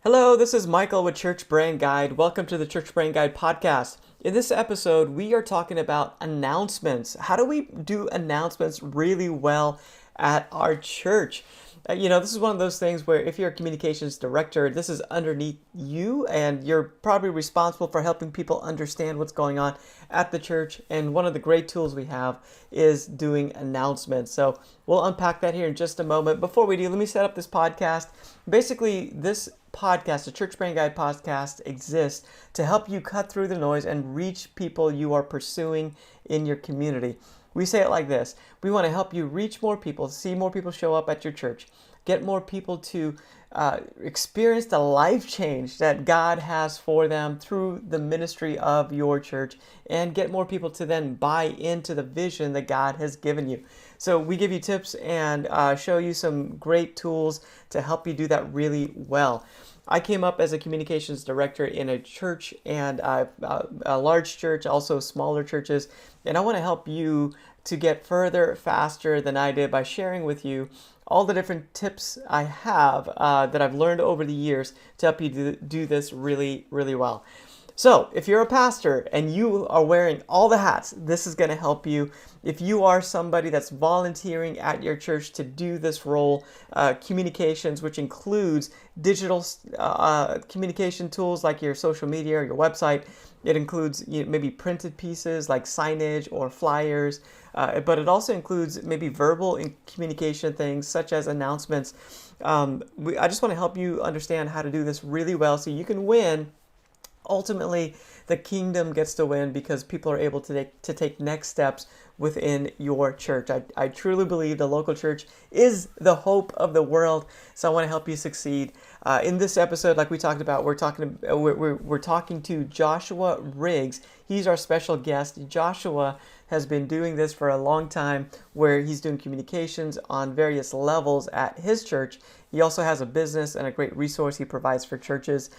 Hello, this is Michael with Church Brain Guide. Welcome to the Church Brain Guide podcast. In this episode, we are talking about announcements. How do we do announcements really well at our church? This is one of those things where if you're a communications director, this is underneath you, and you're probably responsible for helping people understand what's going on at the church. And one of the great tools we have is doing announcements. So we'll unpack that here in just a moment. Before we do, let me set up this podcast. Basically, this podcast, the Church Brain Guide podcast, exists to help you cut through the noise and reach people you are pursuing in your community. We say it like this: we want to help you reach more people, see more people show up at your church, get more people to experience the life change that God has for them through the ministry of your church, and get more people to then buy into the vision that God has given you. So we give you tips and show you some great tools to help you do that really well. I came up as a communications director in a church, and a large church, also smaller churches, and I want to help you to get further faster than I did by sharing with you all the different tips I have that I've learned over the years to help you do this really, really well. So if you're a pastor and you are wearing all the hats, this is going to help you. If you are somebody that's volunteering at your church to do this role, communications, which includes digital communication tools like your social media or your website. It includes maybe printed pieces like signage or flyers, but it also includes maybe verbal communication things such as announcements. I just want to help you understand how to do this really well so you can win. Ultimately, the kingdom gets to win because people are able to take next steps within your church. I truly believe the local church is the hope of the world, so I want to help you succeed. In this episode, like we talked about, we're talking to Joshua Riggs. He's our special guest. Joshua has been doing this for a long time, where he's doing communications on various levels at his church. He also has a business and a great resource he provides for churches.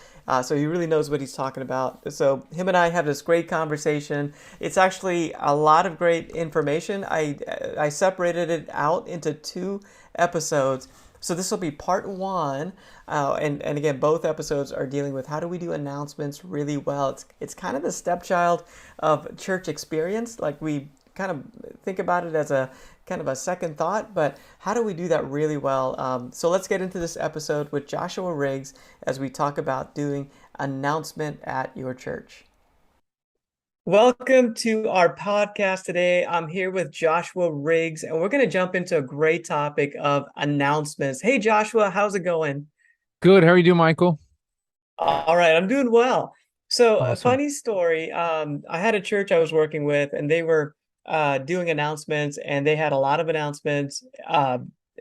So he really knows what he's talking about. So him and I have this great conversation. It's actually a lot of great information. I separated it out into 2 episodes. So this will be part 1. And again, both episodes are dealing with how do we do announcements really well. It's kind of the stepchild of church experience. Like, we kind of think about it as a kind of a second thought, but how do we do that really well? So let's get into this episode with Joshua Riggs as we talk about doing announcement at your church. Welcome to our podcast today. I'm here with Joshua Riggs, and we're going to jump into a great topic of announcements. Hey, Joshua, how's it going? Good. How are you doing, Michael? All right, I'm doing well. So, a Awesome. funny story. I had a church I was working with, and they were doing announcements, and they had a lot of announcements,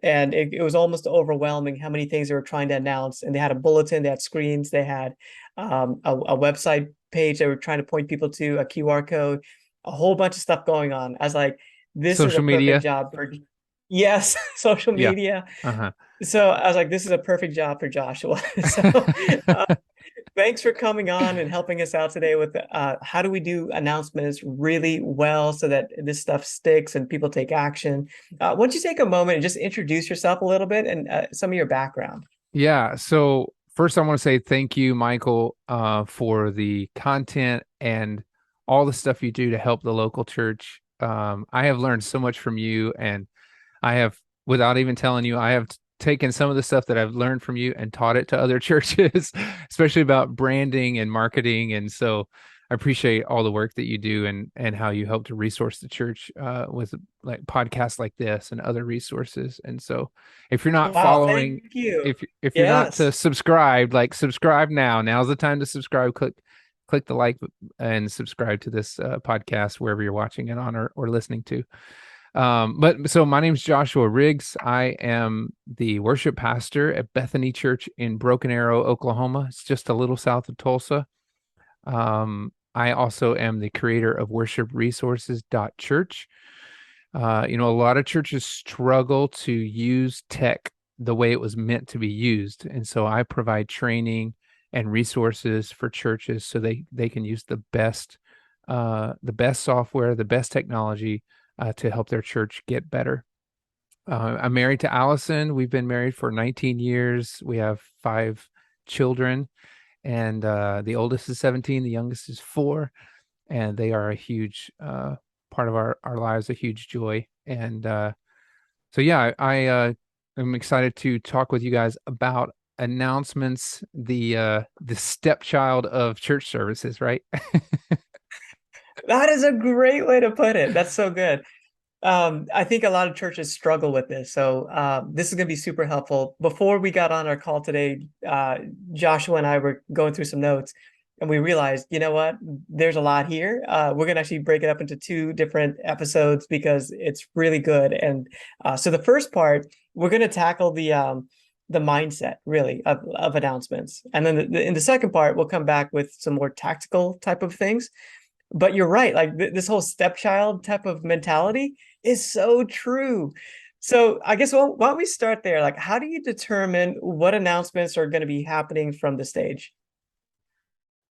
and it was almost overwhelming how many things they were trying to announce. And they had a bulletin, they had screens, they had a website page they were trying to point people to, a QR code, a whole bunch of stuff going on. I was like, this is a Social perfect media. job for, yes, social Yeah. media. Uh-huh. So I was like, this is a perfect job for Joshua. So thanks for coming on and helping us out today with how do we do announcements really well so that this stuff sticks and people take action. Why don't you take a moment and just introduce yourself a little bit and some of your background? Yeah. So first I want to say thank you, Michael, for the content and all the stuff you do to help the local church. I have learned so much from you, and I have, without even telling you, I have taken some of the stuff that I've learned from you and taught it to other churches, especially about branding and marketing. And so I appreciate all the work that you do, and how you help to resource the church with like podcasts like this and other resources. And so if you're not Wow, following, thank you. if you're not to Yes. subscribe, like, subscribe now. Now's the time to subscribe. Click the like and subscribe to this podcast wherever you're watching it on, or listening to. But so my name's Joshua Riggs. I am the worship pastor at Bethany Church in Broken Arrow, Oklahoma. It's just a little south of Tulsa. I also am the creator of worshipresources.church. A lot of churches struggle to use tech the way it was meant to be used. And so I provide training and resources for churches so they can use the best software, the best technology to help their church get better. I'm married to Allison. We've been married for 19 years. We have 5 children, and the oldest is 17, the youngest is 4, and they are a huge part of our lives, a huge joy. And so yeah, I am excited to talk with you guys about announcements, the stepchild of church services, right? That is a great way to put it. That's so good. I think a lot of churches struggle with this. So this is going to be super helpful. Before we got on our call today, Joshua and I were going through some notes and we realized, you know what, there's a lot here. We're going to actually break it up into 2 different episodes because it's really good. And so the first part, we're going to tackle the mindset really of announcements. And then in the second part, we'll come back with some more tactical type of things. But you're right, like this whole stepchild type of mentality is so true. So I guess why don't we start there? Like, how do you determine what announcements are going to be happening from the stage?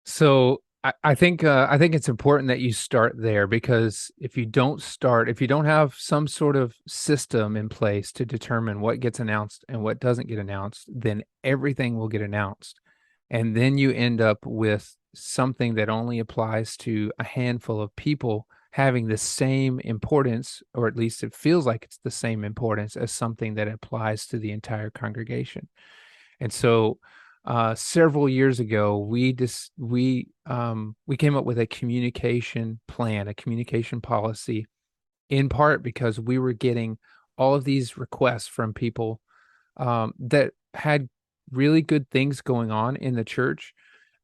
So I think it's important that you start there, because if you don't start, if you don't have some sort of system in place to determine what gets announced and what doesn't get announced, then everything will get announced. And then you end up with something that only applies to a handful of people having the same importance, or at least it feels like it's the same importance as something that applies to the entire congregation. And so several years ago, we came up with a communication plan, a communication policy, in part because we were getting all of these requests from people that had really good things going on in the church,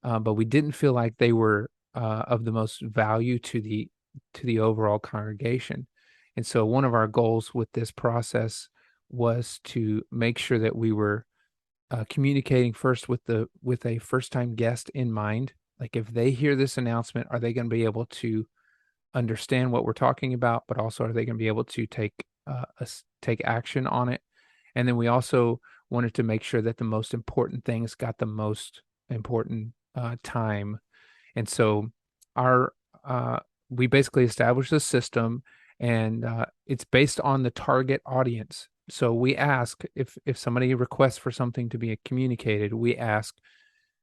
but we didn't feel like they were of the most value to the overall congregation. And so one of our goals with this process was to make sure that we were communicating first with a first time guest in mind. Like, if they hear this announcement, are they going to be able to understand what we're talking about, but also are they going to be able to take action on it? And then we also wanted to make sure that the most important things got the most important time. And so our we basically established a system, and it's based on the target audience. So we ask, if somebody requests for something to be communicated, we ask,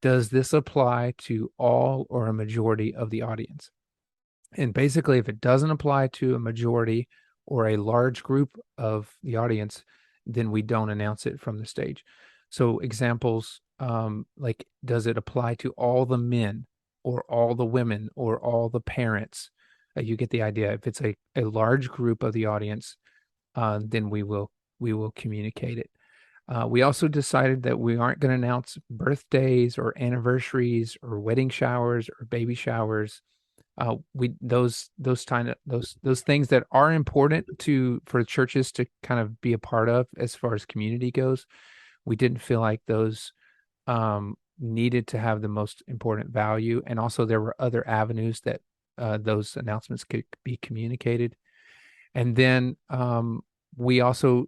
does this apply to all or a majority of the audience? And basically, if it doesn't apply to a majority or a large group of the audience, then we don't announce it from the stage. So examples, like, does it apply to all the men or all the women or all the parents? You get the idea. If it's a large group of the audience, then we will communicate it. We also decided that we aren't going to announce birthdays or anniversaries or wedding showers or baby showers. We those things that are important for churches to kind of be a part of as far as community goes. We didn't feel like those needed to have the most important value, and also there were other avenues that those announcements could be communicated. And then we also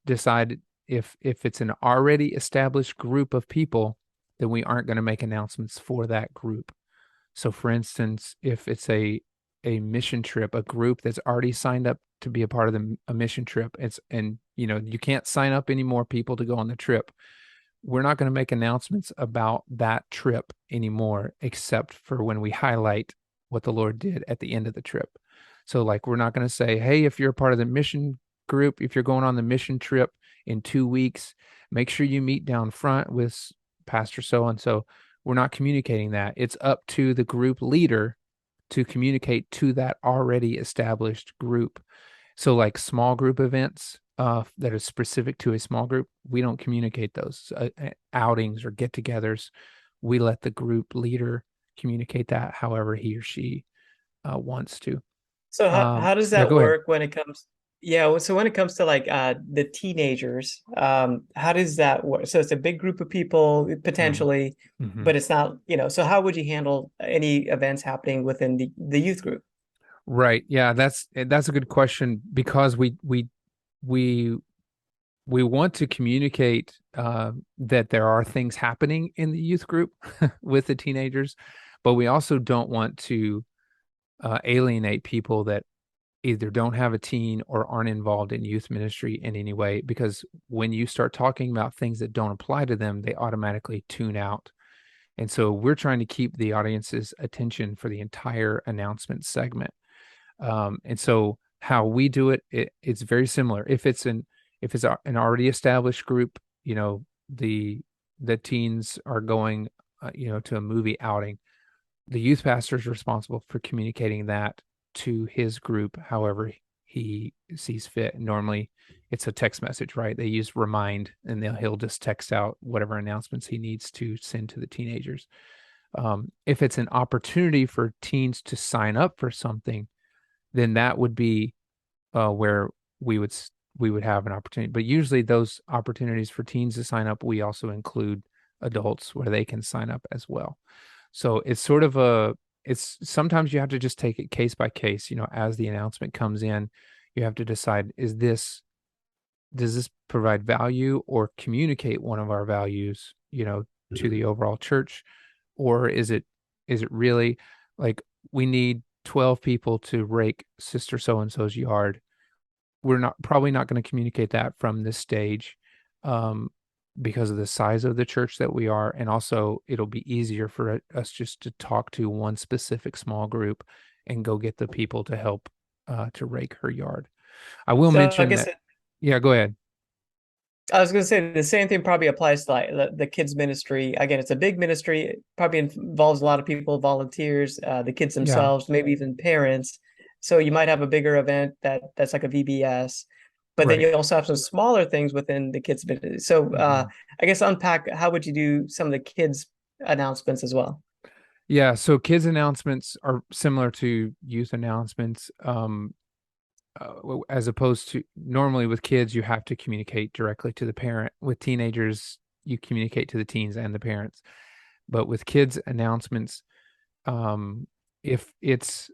decided, if it's an already established group of people, then we aren't going to make announcements for that group. So for instance, if it's a mission trip, a group that's already signed up to be a part of a mission trip, and you can't sign up any more people to go on the trip, we're not going to make announcements about that trip anymore, except for when we highlight what the Lord did at the end of the trip. So, like, we're not going to say, hey, if you're a part of the mission group, if you're going on the mission trip in 2 weeks, make sure you meet down front with Pastor so and so. We're not communicating that. It's up to the group leader to communicate to that already established group. So, like, small group events that are specific to a small group, we don't communicate those. Outings or get-togethers, we let the group leader communicate that however he or she wants to. So how does Yeah, that go ahead. work when it comes? Yeah, so when it comes to like the teenagers, how does that work? So it's a big group of people potentially, Mm-hmm. but it's not, so how would you handle any events happening within the youth group? Right. Yeah, that's a good question, because we we want to communicate that there are things happening in the youth group with the teenagers, but we also don't want to alienate people that either don't have a teen or aren't involved in youth ministry in any way, because when you start talking about things that don't apply to them, they automatically tune out. And so we're trying to keep the audience's attention for the entire announcement segment. And so how we do it's very similar. If it's an already established group, the teens are going, to a movie outing. The youth pastor is responsible for communicating that to his group, however he sees fit. Normally, it's a text message, right? They use Remind, and he'll just text out whatever announcements he needs to send to the teenagers. If it's an opportunity for teens to sign up for something, then that would be where we would we would have an opportunity. But usually, those opportunities for teens to sign up, we also include adults where they can sign up as well. So it's sort of it's sometimes you have to just take it case by case. As the announcement comes in, you have to decide, does this provide value or communicate one of our values, to the overall church? Or is it really like, we need 12 people to rake sister so and so's yard? We're probably not going to communicate that from this stage, um, because of the size of the church that we are, and also it'll be easier for us just to talk to one specific small group and go get the people to help to rake her yard. I will So I mention guess that. Yeah, go ahead. I was going to say the same thing probably applies to like the kids ministry. Again, it's a big ministry. It probably involves a lot of people, volunteers, the kids Yeah, themselves, maybe even parents. So you might have a bigger event that's like a VBS, but then right. you also have some smaller things within the kids ministry. So Mhm. I guess unpack, how would you do some of the kids announcements as well? Yeah, so kids announcements are similar to youth announcements. As opposed to, normally with kids, you have to communicate directly to the parent. With teenagers, you communicate to the teens and the parents. But with kids announcements, um, if it's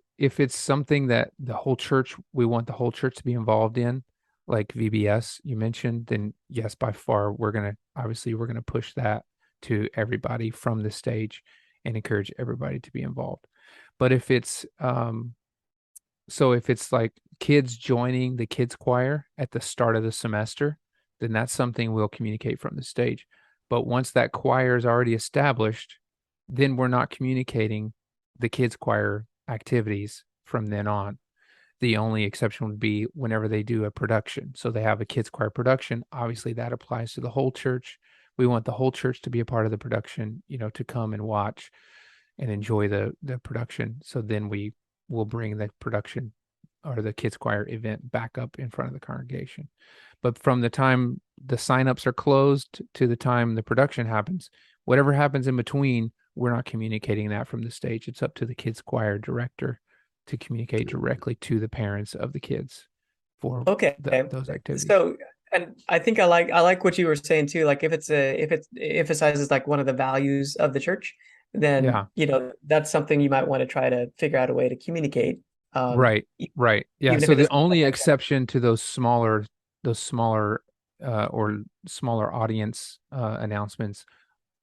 something that we want the whole church to be involved in, like VBS you mentioned, then yes, by far we're gonna push that to everybody from the stage and encourage everybody to be involved. But if it's like kids joining the kids choir at the start of the semester, then that's something we'll communicate from the stage. But once that choir is already established, then we're not communicating the kids choir activities from then on. The only exception would be whenever they do a production. So they have a kids choir production. Obviously, that applies to the whole church. We want the whole church to be a part of the production, to come and watch and enjoy the production. So then we will bring the production or the kids choir event back up in front of the congregation. But from the time the signups are closed to the time the production happens, whatever happens in between, we're not communicating that from the stage. It's up to the kids choir director to communicate directly to the parents of the kids for Okay. those activities. So, and I think I like what you were saying too. Like if it emphasizes like one of the values of the church, then Yeah, that's something you might want to try to figure out a way to communicate. Um, right, e- right. Yeah. Even if So it the doesn't only like that. exception to those smaller or smaller audience announcements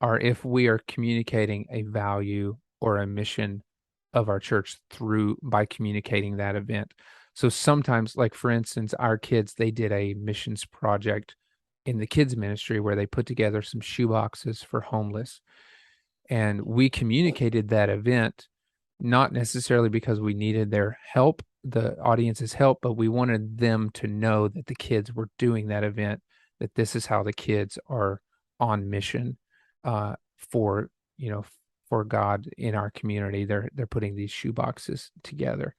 are if we are communicating a value or a mission of our church through by communicating that event. So sometimes, like for instance, our kids, they did a missions project in the kids ministry where they put together some shoe boxes for homeless. And we communicated that event not necessarily because we needed their help, the audience's help, but we wanted them to know that the kids were doing that event, that this is how the kids are on mission for for God in our community. They're putting these shoe boxes together.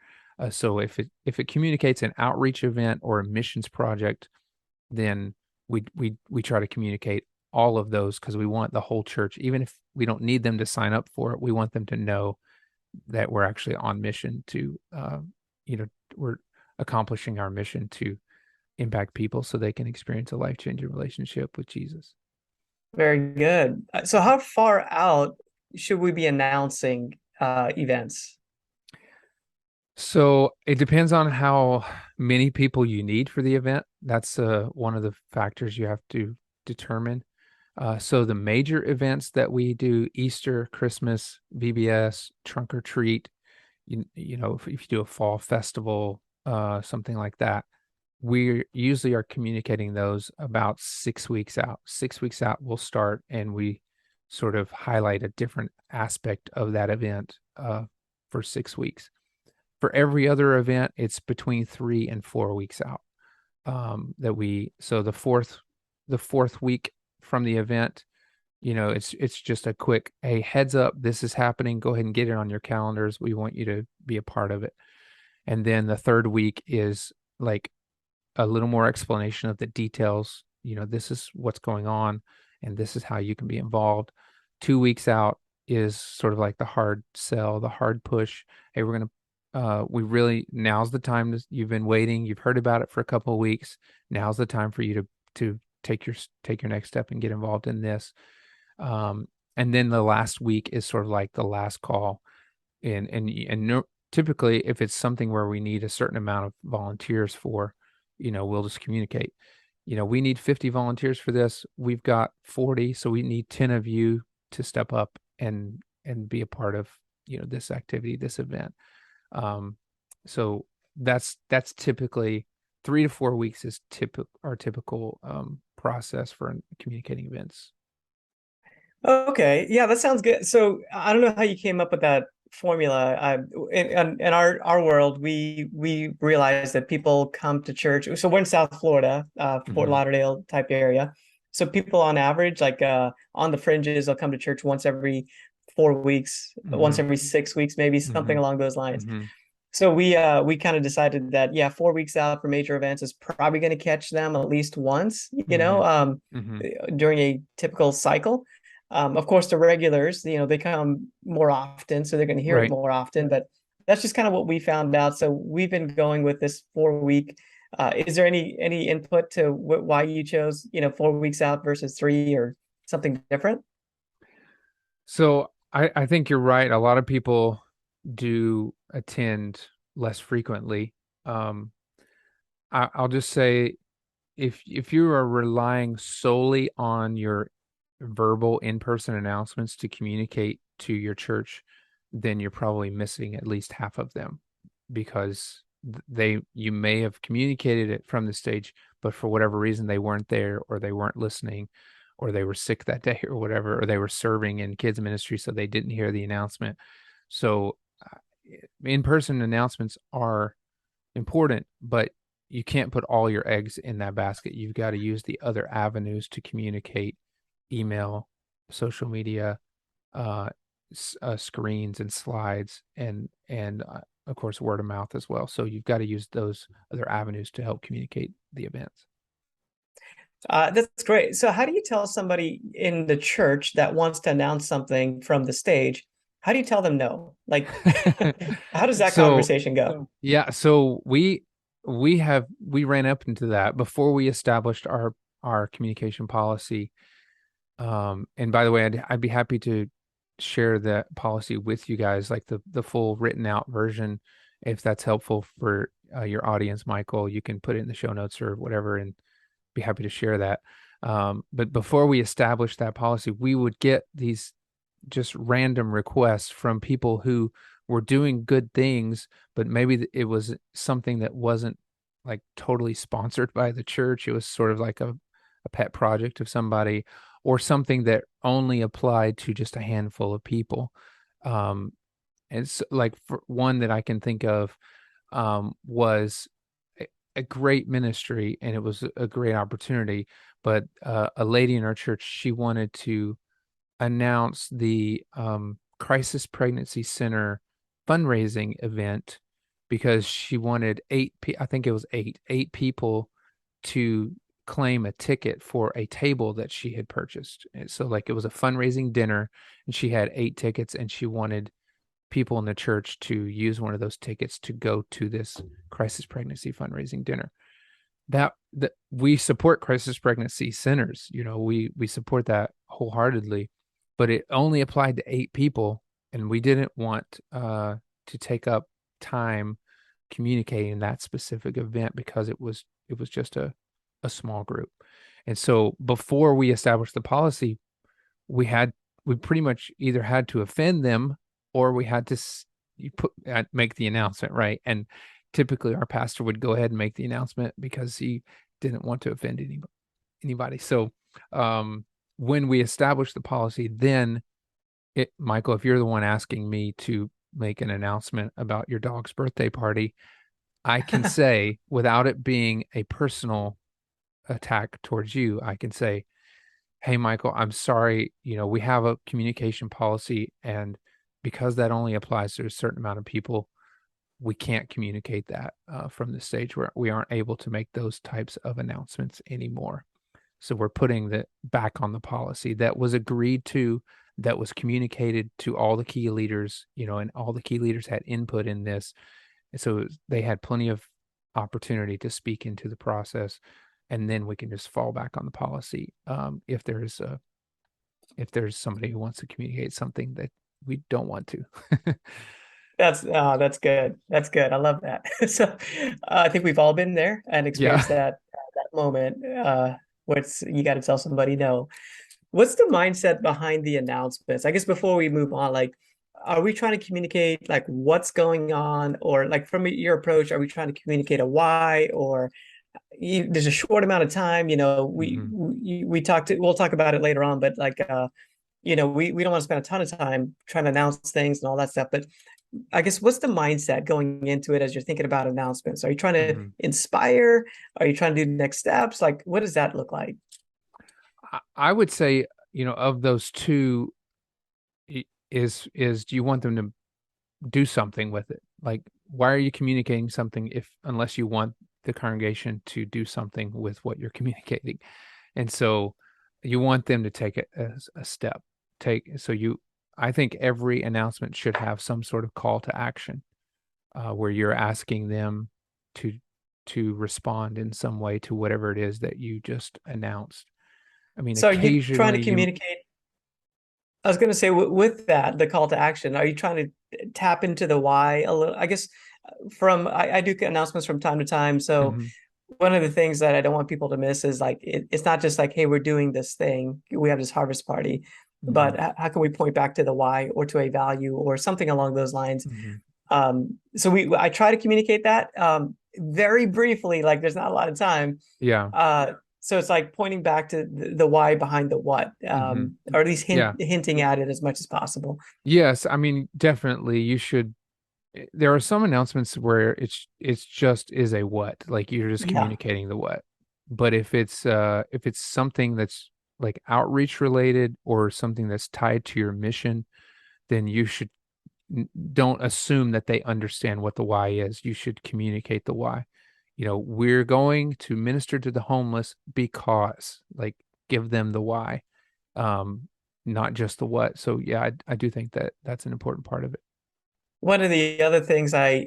So if it communicates an outreach event or a missions project, then we try to communicate all of those, because we want the whole church, even if we don't need them to sign up for it, we want them to know that we're actually on mission to we're accomplishing our mission to impact people so they can experience a life-changing relationship with Jesus. Very good. So how far out should we be announcing events? So it depends on how many people you need for the event. That's one of the factors you have to determine. So the major events that we do: Easter, Christmas, VBS, trunk or treat. If you do a fall festival, something like that, we usually are communicating those about 6 weeks out. 6 weeks out, we'll start and we sort of highlight a different aspect of that event for 6 weeks. For every other event, it's between 3 and 4 weeks out. So the fourth week from the event, it's just a quick, hey, heads up, this is happening. Go ahead and get it on your calendars. We want you to be a part of it. And then the third week is like a little more explanation of the details. This is what's going on, and this is how you can be involved. 2 weeks out is sort of like the hard sell, the hard push. Hey, now's the time you've been waiting. You've heard about it for a couple of weeks. Now's the time for you to take your next step and get involved in this. And then the last week is sort of like the last call. Typically, if it's something where we need a certain amount of volunteers for, we'll just communicate. We need 50 volunteers for this. We've got 40, so we need 10 of you to step up and be a part of, this activity, this event. So that's typically 3 to 4 weeks is our typical process for communicating events. Okay, yeah, that sounds good. So I don't know how you came up with that formula. In our world, we realize that people come to church. So we're in South Florida, Fort Mm-hmm. Lauderdale type area. So people on average, like on the fringes, they'll come to church once every 4 weeks, once Mm-hmm. every 6 weeks, maybe Mm-hmm. something along those lines. Mm-hmm. So we kind of decided that, yeah, 4 weeks out for major events is probably going to catch them at least once, Mm-hmm. Mm-hmm. during a typical cycle. Of course, the regulars, they come more often, so they're going to hear it Right. more often. But that's just kind of what we found out. So we've been going with this 4 week. Is there any input to why you chose, 4 weeks out versus three or something different? So I think you're right. A lot of people do attend less frequently. Um, I'll just say if you are relying solely on your verbal in-person announcements to communicate to your church, then you're probably missing at least half of them because you may have communicated it from the stage, but for whatever reason they weren't there or they weren't listening or they were sick that day or whatever, or they were serving in kids ministry so they didn't hear the announcement. So in-person announcements are important, but you can't put all your eggs in that basket. You've got to use the other avenues to communicate: email, social media, uh, screens and slides, and of course word of mouth as well. So you've got to use those other avenues to help communicate the events. That's great. So how do you tell somebody in the church that wants to announce something from the stage? How do you tell them no? Like, how does that So conversation go? yeah, so we ran up into that before we established our communication policy. And by the way, I'd be happy to share that policy with you guys, like the full written out version, if that's helpful for your audience, Michael. You can put it in the show notes or whatever, and be happy to share that. But before we established that policy, we would get these just random requests from people who were doing good things, but maybe it was something that wasn't like totally sponsored by the church. It was sort of like a pet project of somebody or something that only applied to just a handful of people. Um, and it's like for one that I can think of was a great ministry and it was a great opportunity. But a lady in our church, she wanted to announce the Crisis Pregnancy Center fundraising event because she wanted I think it was eight people to claim a ticket for a table that she had purchased. And so like it was a fundraising dinner and she had 8 tickets and she wanted people in the church to use one of those tickets to go to this crisis pregnancy fundraising dinner. That we support crisis pregnancy centers, we support that wholeheartedly, but it only applied to 8 people, and we didn't want to take up time communicating that specific event because it was just a small group. And so before we established the policy, we pretty much either had to offend them or we had to make the announcement, right? And typically our pastor would go ahead and make the announcement because he didn't want to offend anybody. So when we establish the policy, then Michael, if you're the one asking me to make an announcement about your dog's birthday party, I can say without it being a personal attack towards you, I can say, hey, Michael, I'm sorry. We have a communication policy, and because that only applies to a certain amount of people, we can't communicate that from the stage where we aren't able to make those types of announcements anymore. So we're putting that back on the policy that was agreed to, that was communicated to all the key leaders, and all the key leaders had input in this. And so they had plenty of opportunity to speak into the process. And then we can just fall back on the policy if there's somebody who wants to communicate something that we don't want to. That's good. That's good. I love that. So I think we've all been there and Yeah. experienced that moment where you got to tell somebody no. What's the mindset behind the announcements? I guess before we move on, like, are we trying to communicate like what's going on, or like from your approach, are we trying to communicate a why, or there's a short amount of time? Mm-hmm. We'll talk about it later on, but like we don't want to spend a ton of time trying to announce things and all that stuff. But I guess what's the mindset going into it as you're thinking about announcements? Are you trying to Mm-hmm. inspire? Are you trying to do next steps? Like, what does that look like? I would say, of those two, is do you want them to do something with it? Like, why are you communicating something unless you want the congregation to do something with what you're communicating? And so you want them to take it as a step. I think every announcement should have some sort of call to action where you're asking them to respond in some way to whatever it is that you just announced. I mean, So are you trying to occasionally you. communicate? I was going to say with that, the call to action, are you trying to tap into the why a little? I guess I do announcements from time to time. So Mhm, one of the things that I don't want people to miss is like it's not just like, hey, we're doing this thing, we have this harvest party, mhm, but how can we point back to the why or to a value or something along those lines? mhm. So I try to communicate that very briefly, like there's not a lot of time. Yeah. So it's like pointing back to the why behind the what, Mhm. or at least Yeah. hinting at it as much as possible. Yes, I mean, definitely you should. There are some announcements where it's just is a what, like you're just Yeah. communicating the what. But if it's something that's like outreach related or something that's tied to your mission, then you should don't assume that they understand what the why is. You should communicate the why. We're going to minister to the homeless because, like, give them the why, um, not just the what. So yeah, I do think that that's an important part of it. One of the other things I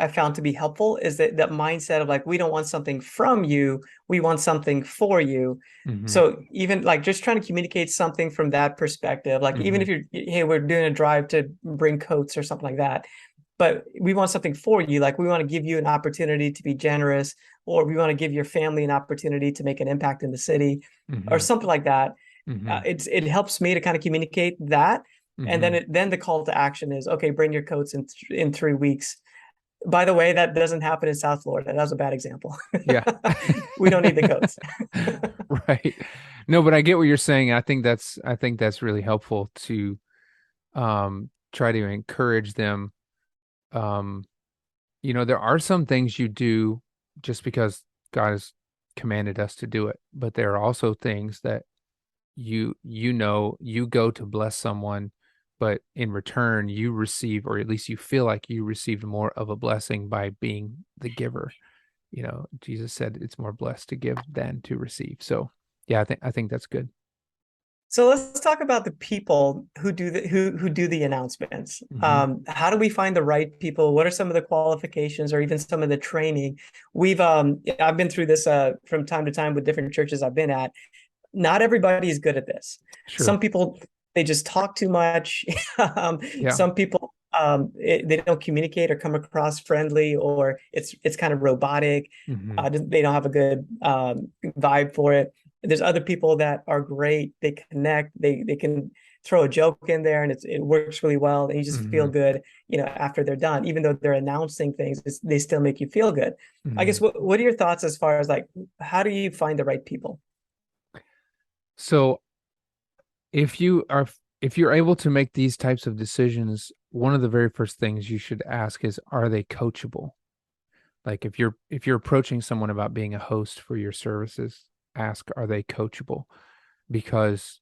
found to be helpful is that mindset of like, we don't want something from you, we want something for you. Mm-hmm. So even like just trying to communicate something from that perspective, like even Mm-hmm. if hey, we're doing a drive to bring coats or something like that, but we want something for you, like we want to give you an opportunity to be generous, or we want to give your family an opportunity to make an impact in the city, or Mm-hmm. something like that. Mm-hmm. It helps me to kind of communicate that, and Mm-hmm. then the call to action is, okay, bring your coats in 3 weeks. By the way, that doesn't happen in South Florida. That was a bad example. Yeah. We don't need the coats. Right. No, but I get what you're saying. I think that's really helpful to try to encourage them. Um, there are some things you do just because God has commanded us to do it, but there are also things that you go to bless someone, but in return you receive, or at least you feel like you received more of a blessing by being the giver. Jesus said it's more blessed to give than to receive. So yeah, I think that's good. So let's talk about the people who do the announcements. Hmm. How do we find the right people? What are some of the qualifications or even some of the training? I've been through this from time to time with different churches I've been at. Not everybody is good at this. Sure. Some people, they just talk too much. Yeah. Some people, they don't communicate or come across friendly, or it's kind of robotic. Hmm. They don't have a good vibe for it. There's other people that are great. They connect. They can throw a joke in there and it works really well, and you just feel Hmm. good, after they're done. Even though they're announcing things, they still make you feel good. I guess Hmm. what are your thoughts as far as like how do you find the right people? So if you are if you're able to make these types of decisions, one of the very first things you should ask is, are they coachable? Like if you're approaching someone about being a host for your services, ask, are they coachable? Because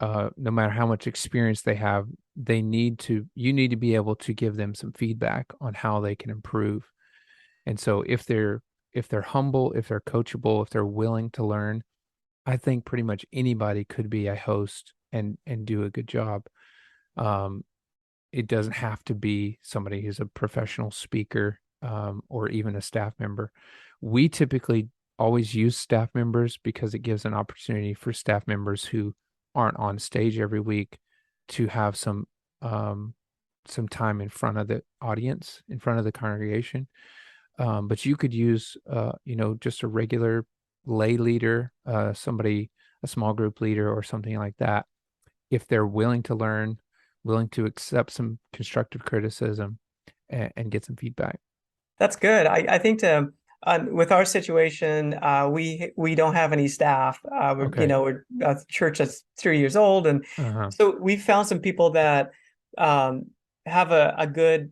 no matter how much experience they have, you need to be able to give them some feedback on how they can improve. And so if they're humble, if they're coachable, if they're willing to learn, I think pretty much anybody could be a host and do a good job. Um, it doesn't have to be somebody who's a professional speaker, or even a staff member. We typically always use staff members because it gives an opportunity for staff members who aren't on stage every week to have um, some time in front of the audience, in front of the congregation. But you could use, just a regular lay leader, a small group leader, or something like that, if they're willing to learn, willing to accept some constructive criticism and get some feedback. That's good. I think with our situation, we don't have any staff. Okay. We're a church that's 3 years old, and Uh-huh. so we found some people that um, have a good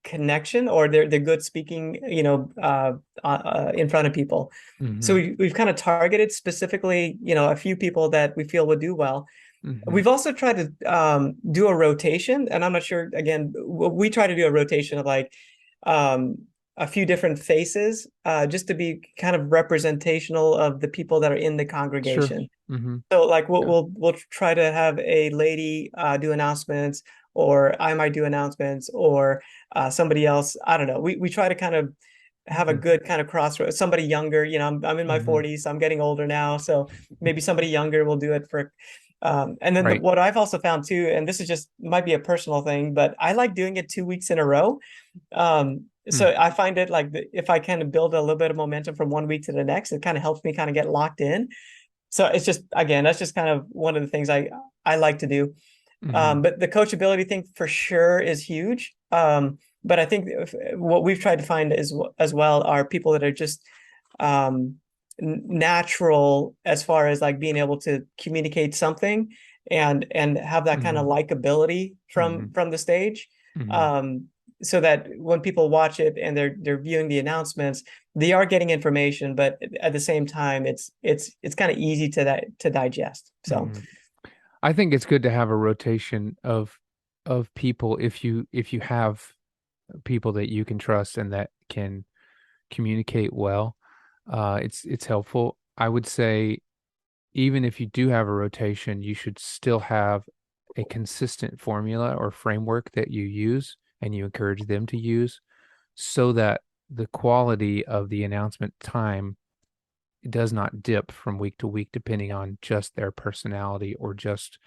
connection, or they're good speaking, in front of people. So Hmm. we've kind of targeted specifically, a few people that we feel would do well. Hmm. We've also tried to do a rotation, and I'm not sure. Again, we try to do a rotation of like um, a few different faces, just to be kind of representational of the people that are in the Sure. congregation. Hmm. So, like, we'll Yeah. we'll try to have a lady do announcements, or I might do announcements, or somebody else. I don't know. We try to kind of have a Hmm. good kind of crossroads. Somebody younger, I'm in my Hmm. 40s, so I'm getting older now. So maybe somebody younger will do it for. And then Right. what I've also found too, and this is just might be a personal thing, but I like doing it 2 weeks in a row. Mm. So I find it like if I kind of build a little bit of momentum from one week to the next, it kind of helps me kind of get locked in. So it's just again, that's just kind of one of the things I like to do. Hmm. But the coachability thing for sure is huge. But I think what we've tried to find is as well are people that are just um, natural as far as like being able to communicate something and have that kind of Hmm. likability Hmm. from the stage. Hmm. Um, so that when people watch it and they're viewing the announcements, they are getting information, but at the same time, it's kind of easy to digest. So Hmm. I think it's good to have a rotation of people if you have people that you can trust and that can communicate well. It's helpful. I would say even if you do have a rotation, you should still have a consistent formula or framework that you use and you encourage them to use so that the quality of the announcement time does not dip from week to week depending on just their personality or just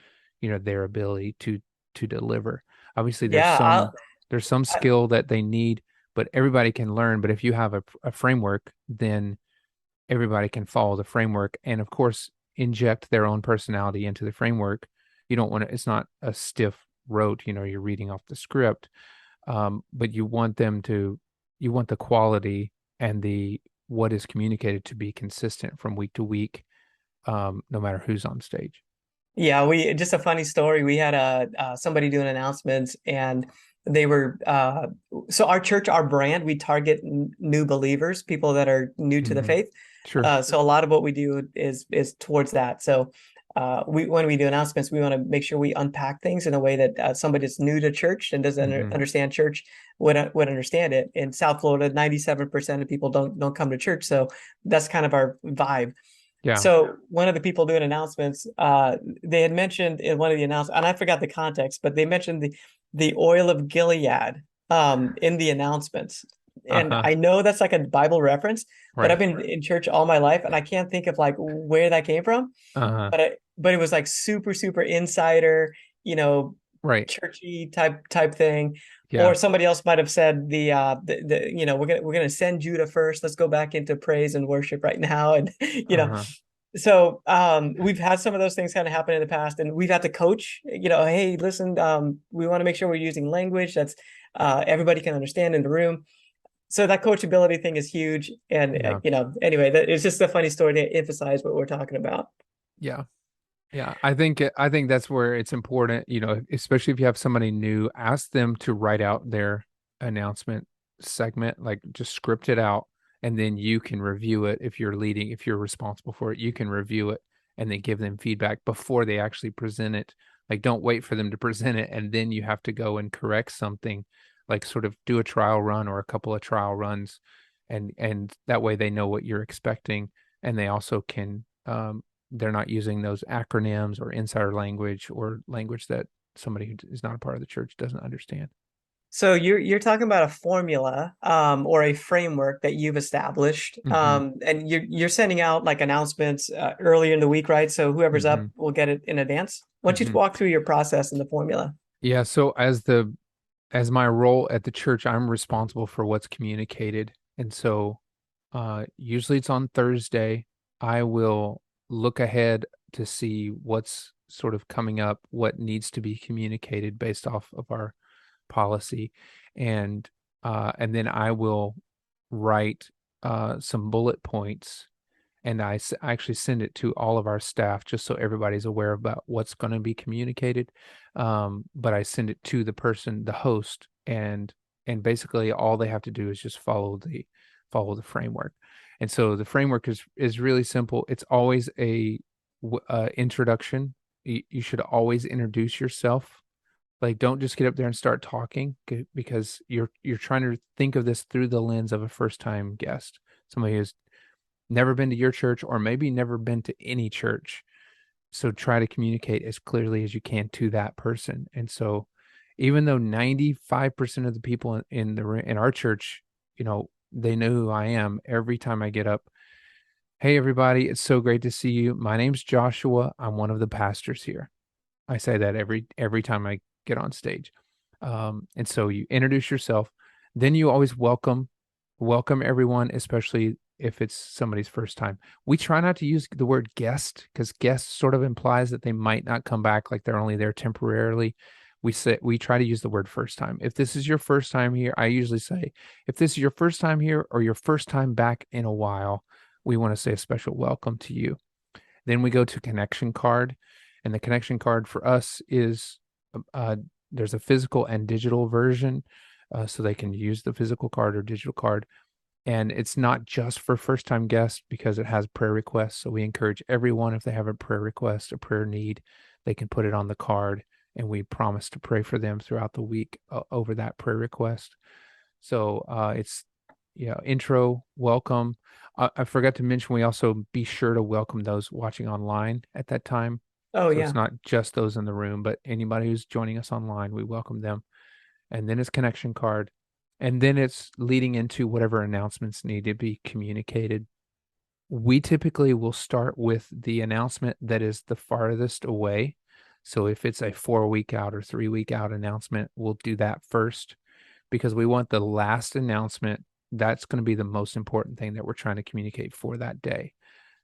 their ability to deliver. Obviously yeah, there's some I skill that they need, but everybody can learn. But if you have a framework, then everybody can follow the framework and of course inject their own personality into the framework. You don't want to, it's not a stiff rote, you're reading off the script. But you want the quality and the what is communicated to be consistent from week to week, no matter who's on stage. Yeah, we just a funny story. We had somebody doing announcements, and they were so our church, our brand, we target new believers, people that are new to the Hmm. faith. Sure. So a lot of what we do is towards that. So we when we do announcements, we want to make sure we unpack things in a way that somebody that's new to church and doesn't Hmm. understand church would understand it. In South Florida, 97% of people don't come to church, so that's kind of our vibe. Yeah. So one of the people doing announcements, they had mentioned in one of the announcements, and I forgot the context, but they mentioned the oil of Gilead in the announcements. And Uh-huh. I know that's like a Bible reference, but I've Right. been in church all my life, and I can't think of like where that came from. Uh-huh. But it was like super insider, you know, Right. churchy type thing. Yeah. Or somebody else might have said we're gonna send Judah first. Let's go back into praise and worship right now, and you know Uh-huh. So we've had some of those things kind of happen in the past, and we've had to coach, hey, listen, we want to make sure we're using language that's everybody can understand in the room. So that coachability thing is huge. And, Yeah. anyway, it's just a funny story to emphasize what we're talking about. Yeah. Yeah, I think that's where it's important, especially if you have somebody new, ask them to write out their announcement segment, like just script it out, and then you can review it if you're leading, if you're responsible for it, you can review it and then give them feedback before they actually present it. Like don't wait for them to present it and then you have to go and correct something, like sort of do a trial run or a couple of trial runs, and that way they know what you're expecting, and they also can they're not using those acronyms or insider language or language that somebody who is not a part of the church doesn't understand. So you're talking about a formula or a framework that you've established, Hmm. and you're sending out like announcements earlier in the week, right? So whoever's up Hmm. will get it in advance. Why don't you Hmm. walk through your process and the formula? Yeah. So as my role at the church, I'm responsible for what's communicated. And so usually it's on Thursday. I will look ahead to see what's sort of coming up, what needs to be communicated based off of our policy, and and then I will write some bullet points, and I actually send it to all of our staff just so everybody's aware about what's going to be communicated. But I send it to the person, the host, and basically all they have to do is just follow the framework. And so the framework is really simple. It's always a introduction. You should always introduce yourself. Like, don't just get up there and start talking, because you're trying to think of this through the lens of a first time guest, somebody who's never been to your church or maybe never been to any church. So try to communicate as clearly as you can to that person. And so, even though 95% of the people in our church, they know who I am every time I get up. Hey, everybody, it's so great to see you. My name's Joshua. I'm one of the pastors here. I say that every time I get on stage. And so you introduce yourself, then you always welcome everyone, especially if it's somebody's first time. We try not to use the word guest because guest sort of implies that they might not come back, like they're only there temporarily. We try to use the word first time. If this is your first time here, I usually say, if this is your first time here or your first time back in a while, we want to say a special welcome to you. Then we go to connection card, and the connection card for us is uh, there's a physical and digital version, so they can use the physical card or digital card. And it's not just for first time guests because it has prayer requests. So we encourage everyone, if they have a prayer request, a prayer need, they can put it on the card, and we promise to pray for them throughout the week over that prayer request. So it's intro, welcome. I forgot to mention we also be sure to welcome those watching online at that time. Oh So it's yeah. not just those in the room, but anybody who's joining us online, we welcome them. And then it's connection card. And then it's leading into whatever announcements need to be communicated. We typically will start with the announcement that is the farthest away. So if it's a 4 week out or 3 week out announcement, we'll do that first, because we want the last announcement. That's going to be the most important thing that we're trying to communicate for that day.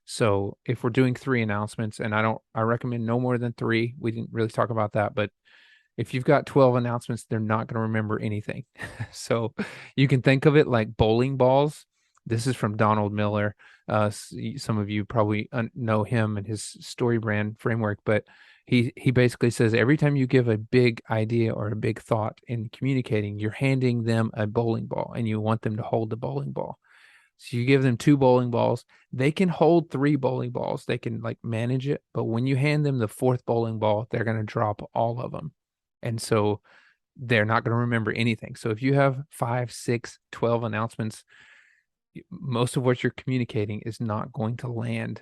So if we're doing three announcements, and I recommend no more than three. We didn't really talk about that, but if you've got 12 announcements, they're not going to remember anything. So you can think of it like bowling balls. This is from Donald Miller. Some of you probably know him and his story brand framework, but he basically says every time you give a big idea or a big thought in communicating, you're handing them a bowling ball and you want them to hold the bowling ball. So you give them two bowling balls. They can hold three bowling balls. They can like manage it. But when you hand them the fourth bowling ball, they're going to drop all of them. And so they're not going to remember anything. So if you have 5, 6, 12 announcements, most of what you're communicating is not going to land.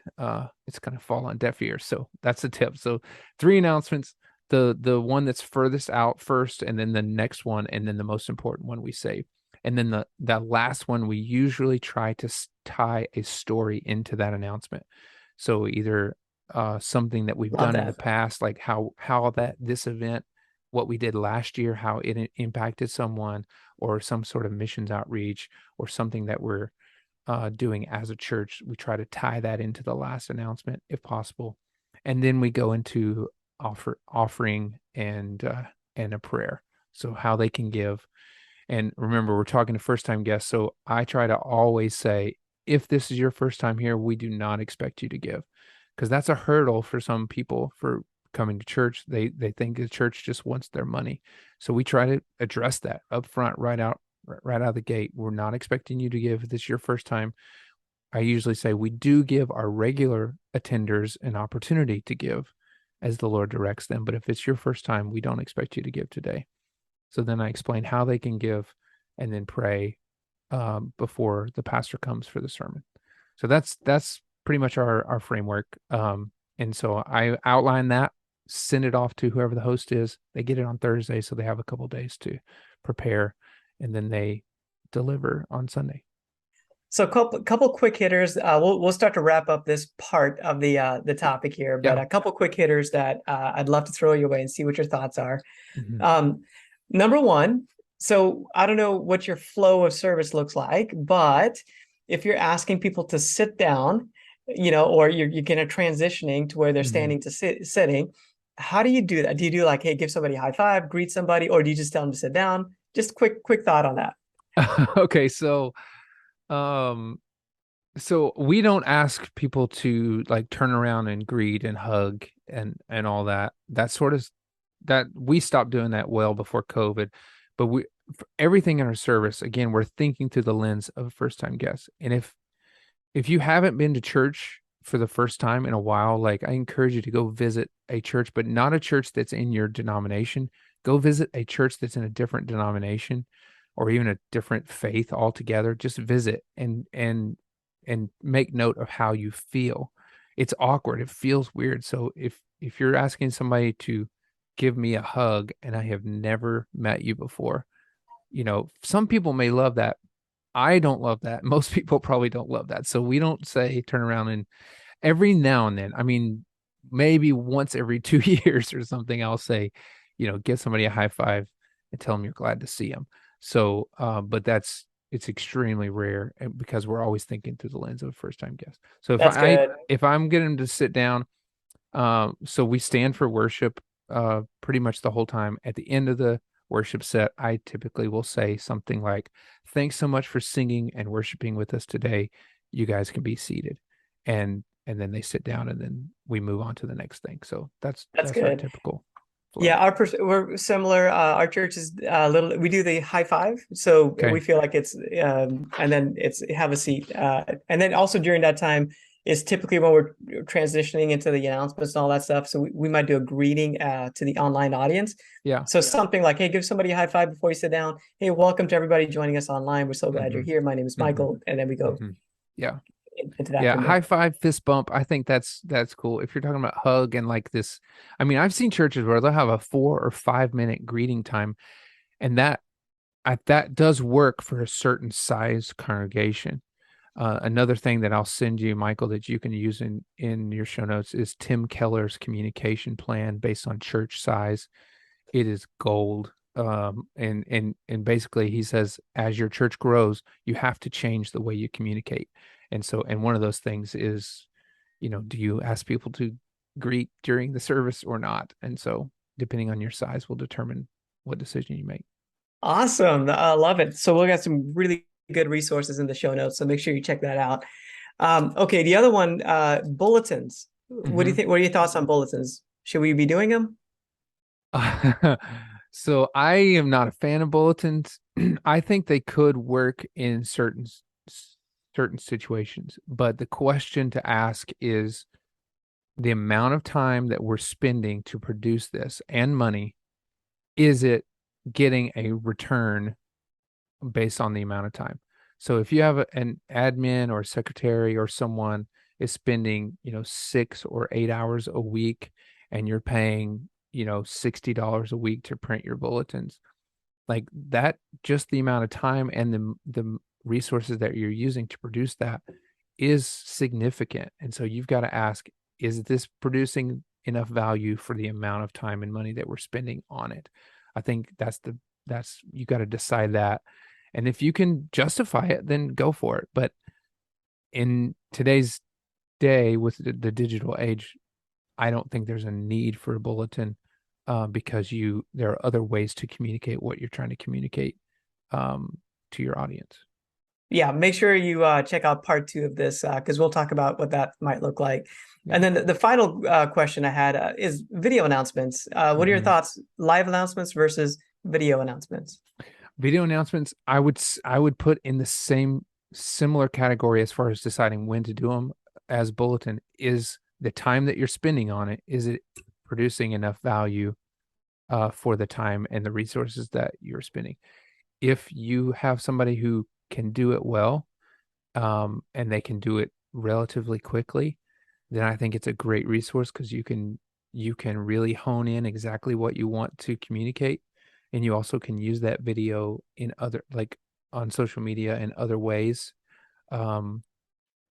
It's going to fall on deaf ears. So that's a tip. So three announcements, the one that's furthest out first, and then the next one, and then the most important one we say. And then the last one, we usually try to tie a story into that announcement. So either something that we've Love done in the that. past, like how that this event, what we did last year, how it impacted someone, or some sort of missions outreach, or something that doing as a church. We try to tie that into the last announcement if possible, and then we go into offering and a prayer. So how they can give. And remember, we're talking to first time guests. So I try to always say, if this is your first time here, we do not expect you to give, because that's a hurdle for some people for coming to church. They think the church just wants their money. So we try to address that up front, right out of the gate. We're not expecting you to give if this is your first time. I usually say we do give our regular attenders an opportunity to give as the Lord directs them. But if it's your first time, we don't expect you to give today. So then I explain how they can give and then pray before the pastor comes for the sermon. So that's pretty much our framework. And so I outline that, send it off to whoever the host is. They get it on Thursday, so they have a couple days to prepare, and then they deliver on Sunday. So a couple quick hitters. We'll start to wrap up this part of the topic here, but Yeah. a couple quick hitters that I'd love to throw your way and see what your thoughts are. Mm-hmm. Number one, so I don't know what your flow of service looks like, but if you're asking people to sit down, or you're kind of transitioning to where they're standing to sitting, how do you do that? Do you do like, hey, give somebody a high five, greet somebody, or do you just tell them to sit down? Just quick thought on that. Okay, um so we don't ask people to like turn around and greet and hug and all that. That sort of that we stopped doing that well before COVID. But we for everything in our service, again, we're thinking through the lens of a first time guest. And if you haven't been to church for the first time in a while, like I encourage you to go visit a church, but not a church that's in your denomination. Go visit a church that's in a different denomination or even a different faith altogether. Just visit and make note of how you feel. It's awkward. It feels weird. So if you're asking somebody to give me a hug and I have never met you before, some people may love that. I don't love that. Most people probably don't love that. So we don't say turn around and every now and then, I mean, maybe once every 2 years or something, I'll say, give somebody a high five and tell them you're glad to see them. So, but it's extremely rare because we're always thinking through the lens of a first time guest. So That's good. if I'm getting them to sit down, so we stand for worship pretty much the whole time. At the end of the worship set, I typically will say something like, "Thanks so much for singing and worshiping with us today. You guys can be seated." And then they sit down and then we move on to the next thing. So that's our Good. typical flow. Yeah, we're similar. Our church is a little. We do the high five, so Okay. we feel like it's, and then it's have a seat, and then also during that time is typically when we're transitioning into the announcements and all that stuff. So we might do a greeting to the online audience. Yeah. So something like, hey, give somebody a high five before you sit down. Hey, welcome to everybody joining us online. We're so glad you're here. My name is Michael, and then we go Yeah. into that Yeah, from high there. five, fist bump. I think that's cool. If you're talking about hug and like this, I mean, I've seen churches where they'll have a 4 or 5 minute greeting time, and that does work for a certain size congregation. Another thing that I'll send you, Michael, that you can use in your show notes is Tim Keller's communication plan based on church size. It is gold. And basically he says as your church grows, you have to change the way you communicate. And one of those things is, do you ask people to greet during the service or not? And so depending on your size will determine what decision you make. Awesome. I love it. So we'll got some really good resources in the show notes. So make sure you check that out. Okay, the other one, bulletins. What do you think? What are your thoughts on bulletins? Should we be doing them? So I am not a fan of bulletins. I think they could work in certain situations, but the question to ask is the amount of time that we're spending to produce this and money, is it getting a return based on the amount of time? So if you have an admin or secretary or someone is spending, 6 or 8 hours a week and you're paying, $60 a week to print your bulletins, like that, just the amount of time and the resources that you're using to produce that is significant. And so you've got to ask, is this producing enough value for the amount of time and money that we're spending on it? I think that's you got to decide that. And if you can justify it, then go for it. But in today's day with the digital age, I don't think there's a need for a bulletin because there are other ways to communicate what you're trying to communicate to your audience. Yeah, make sure you check out part two of this because we'll talk about what that might look like. Yeah. And then the final question I had is video announcements. What are your Mhm. thoughts? Live announcements versus video announcements? Video announcements, I would put in the same similar category as far as deciding when to do them as bulletin. Is the time that you're spending on it, is it producing enough value for the time and the resources that you're spending? If you have somebody who can do it well, and they can do it relatively quickly, then I think it's a great resource because you can really hone in exactly what you want to communicate, and you also can use that video in other like on social media in other ways. Um,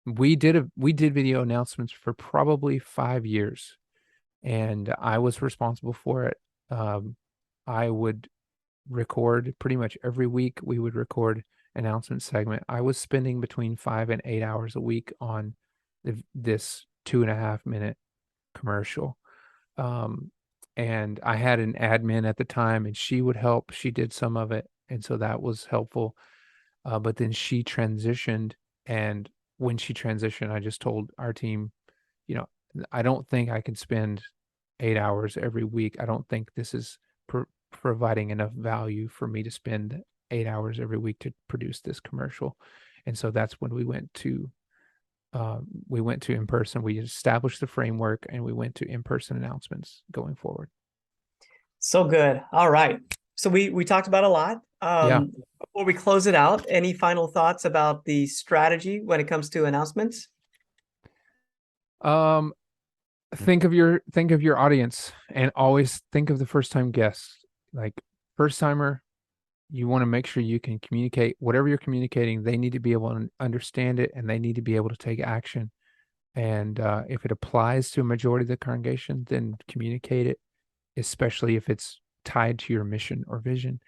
we did video announcements for probably 5 years, and I was responsible for it. I would record pretty much every week. We would record announcement segment. I was spending between 5 and 8 hours a week on this 2.5 minute commercial. Um, and I had an admin at the time, and she would help. She did some of it, and so that was helpful. But then she transitioned, and when she transitioned, I just told our team, you know, I don't think I can spend 8 hours every week. I don't think this is providing enough value for me to spend 8 hours every week to produce this commercial. And so that's when we went to in person. We established the framework, and we went to in person announcements going forward. So good. All right. So we talked about a lot. Yeah. Before we close it out, any final thoughts about the strategy when it comes to announcements? Um, think of your audience, and always think of the first time guests. Like first timer, you want to make sure you can communicate whatever you're communicating. They need to be able to understand it, and they need to be able to take action. And if it applies to a majority of the congregation, then communicate it, especially if it's tied to your mission or vision.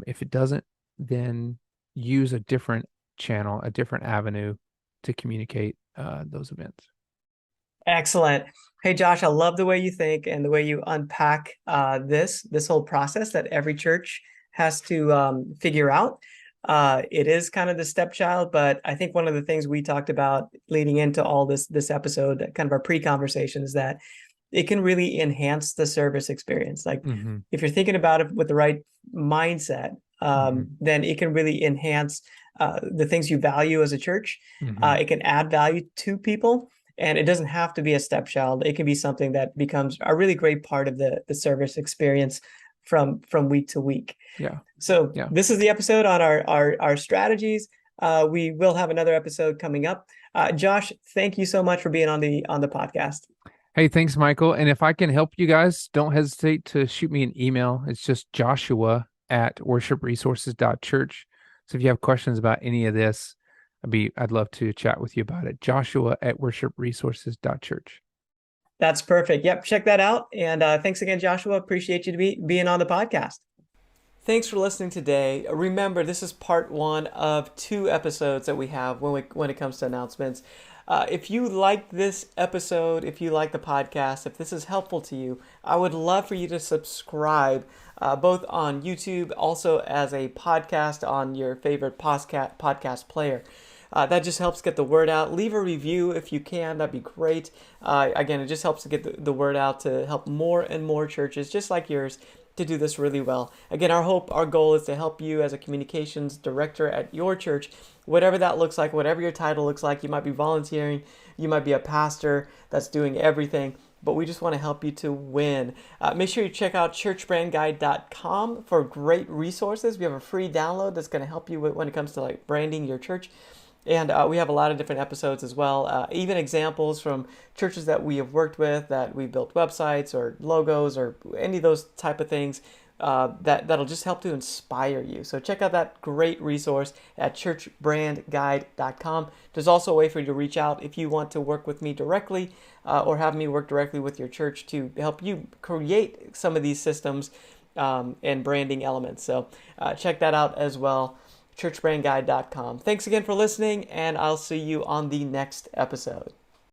If it doesn't, then use a different channel, a different avenue to communicate those events. Excellent. Hey, Josh, I love the way you think and the way you unpack this whole process that every church has to figure out. It is kind of the stepchild, but I think one of the things we talked about leading into all this episode, kind of our pre-conversation, is that it can really enhance the service experience. Like Mm-hmm. if you're thinking about it with the right mindset, then it can really enhance the things you value as a church. Mm-hmm. It can add value to people. And it doesn't have to be a stepchild. It can be something that becomes a really great part of the service experience from week to week. Yeah. So Yeah. this is the episode on our strategies. We will have another episode coming up. Josh, thank you so much for being on the podcast. Hey, thanks, Michael. And if I can help you guys, don't hesitate to shoot me an email. It's just joshua@worshipresources.church. So if you have questions about any of this, I'd love to chat with you about it. Joshua@worshipresources.church. That's perfect. Yep, check that out. And thanks again, Joshua. Appreciate you being on the podcast. Thanks for listening today. Remember, this is part one of 2 episodes that we have when it comes to announcements. If you like this episode, if you like the podcast, if this is helpful to you, I would love for you to subscribe both on YouTube, also as a podcast on your favorite podcast player. That just helps get the word out. Leave a review if you can. That'd be great. Again, it just helps to get the word out to help more and more churches just like yours to do this really well. Again, our goal is to help you as a communications director at your church, whatever that looks like, whatever your title looks like. You might be volunteering, you might be a pastor that's doing everything, but we just want to help you to win. Make sure you check out churchbrandguide.com for great resources. We have a free download that's going to help you when it comes to like branding your church. And we have a lot of different episodes as well, even examples from churches that we have worked with, that we built websites or logos or any of those type of things that'll just help to inspire you. So check out that great resource at churchbrandguide.com. There's also a way for you to reach out if you want to work with me directly or have me work directly with your church to help you create some of these systems and branding elements. So check that out as well. churchbrandguide.com. Thanks again for listening, and I'll see you on the next episode.